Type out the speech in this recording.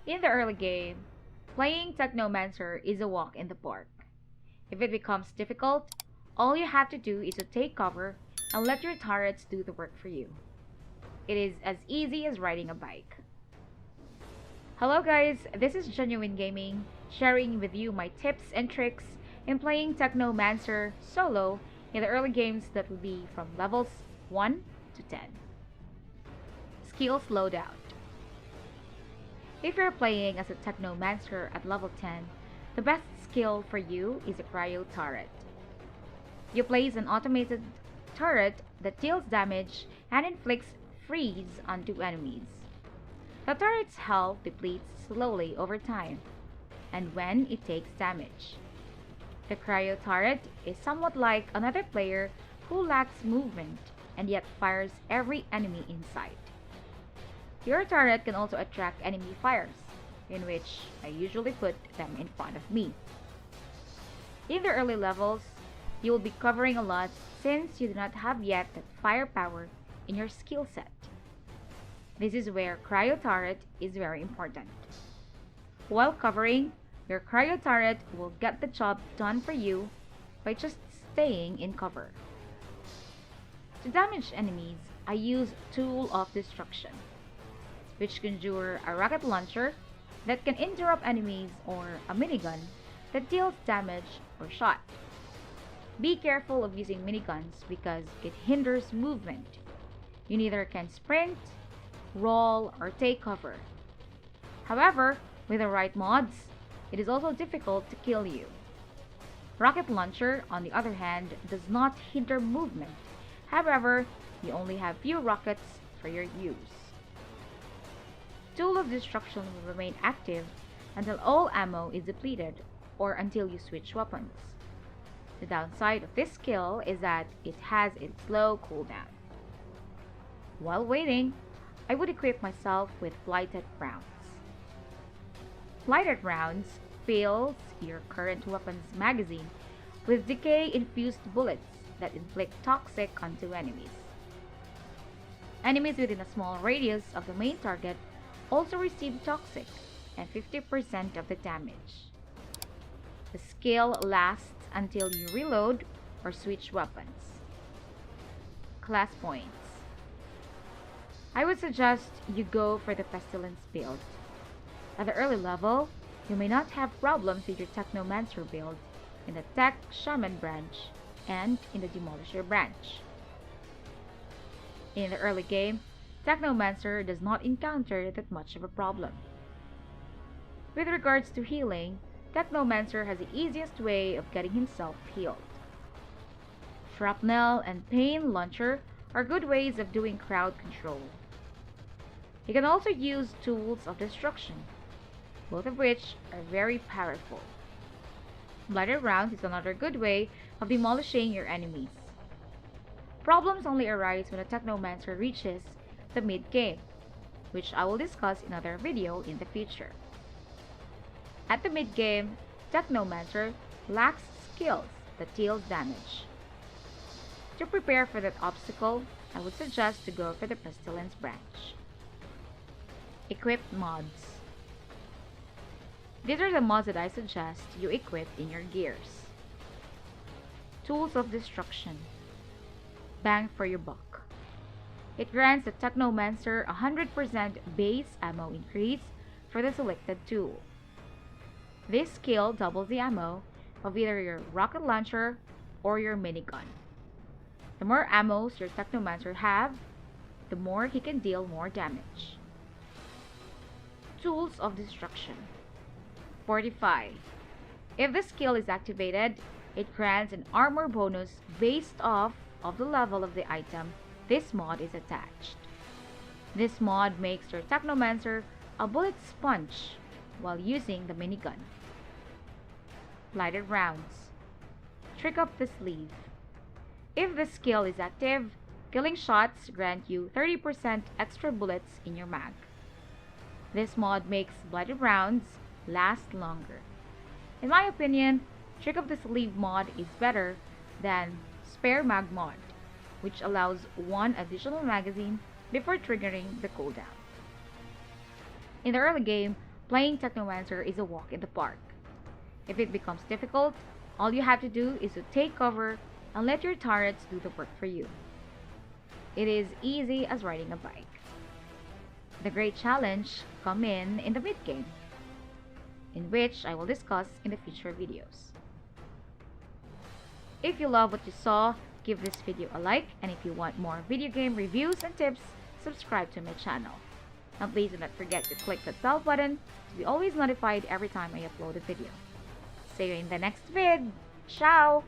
In the early game, playing Technomancer is a walk in the park. If it becomes difficult, all you have to do is to take cover and let your turrets do the work for you. It is as easy as riding a bike. Hello guys, this is Genuine Gaming, sharing with you my tips and tricks in playing Technomancer solo in the early games that will be from levels 1 to 10. Skills loadout. If you're playing as a Technomancer at level 10, the best skill for you is a Cryo Turret. You place an automated turret that deals damage and inflicts freeze onto enemies. The turret's health depletes slowly over time, and when it takes damage. The Cryo Turret is somewhat like another player who lacks movement and yet fires every enemy in sight. Your turret can also attract enemy fires, in which I usually put them in front of me. In the early levels, you will be covering a lot since you do not have yet that firepower in your skill set. This is where Cryo Turret is very important. While covering, your Cryo Turret will get the job done for you by just staying in cover. To damage enemies, I use Tool of Destruction, which conjure a rocket launcher that can interrupt enemies or a minigun that deals damage or shot. Be careful of using miniguns because it hinders movement. You neither can sprint, roll, or take cover. However, with the right mods, it is also difficult to kill you. Rocket launcher, on the other hand, does not hinder movement. However, you only have few rockets for your use. Tool of Destruction will remain active until all ammo is depleted or until you switch weapons. The downside of this skill is that it has a slow cooldown. While waiting, I would equip myself with Blighted Rounds. Blighted Rounds fills your current weapon's magazine with decay-infused bullets that inflict toxic onto enemies. Enemies within a small radius of the main target also receive toxic and 50% of the damage. The skill lasts until you reload or switch weapons. Class points. I would suggest you go for the Pestilence build. At the early level, you may not have problems with your Technomancer build in the Tech Shaman branch and in the Demolisher branch. In the early game, Technomancer does not encounter that much of a problem. With regards to healing, Technomancer has the easiest way of getting himself healed. Shrapnel and Pain Launcher are good ways of doing crowd control. You can also use Tools of Destruction, both of which are very powerful. Blighted Rounds is another good way of demolishing your enemies. Problems only arise when a Technomancer reaches the mid-game, which I will discuss in another video in the future. At the mid-game, Technomancer lacks skills that deals damage. To prepare for that obstacle, I would suggest to go for the Pestilence branch. Equipped mods. These are the mods that I suggest you equip in your gears. Tools of Destruction. Bang for your buck. It grants the Technomancer 100% base ammo increase for the selected tool. This skill doubles the ammo of either your rocket launcher or your minigun. The more ammos your Technomancer have, the more he can deal more damage. Tools of Destruction. Fortify. If this skill is activated, it grants an armor bonus based off of the level of the item this mod is attached. This mod makes your Technomancer a bullet sponge while using the minigun. Blighted Rounds. Trick up the sleeve. If this skill is active, killing shots grant you 30% extra bullets in your mag. This mod makes Blighted Rounds last longer. In my opinion, Trick up the Sleeve mod is better than Spare Mag mod, which allows one additional magazine before triggering the cooldown. In the early game, Playing Technomancer is a walk in the park. If it becomes difficult, all you have to do is to take cover and let your turrets do the work for you. It is easy as riding a bike. The great challenge come in the mid-game, in which I will discuss in the future videos. If you love what you saw, give this video a like, and if you want more video game reviews and tips, subscribe to my channel. And please do not forget to click that bell button to be always notified every time I upload a video. See you in the next vid. Ciao!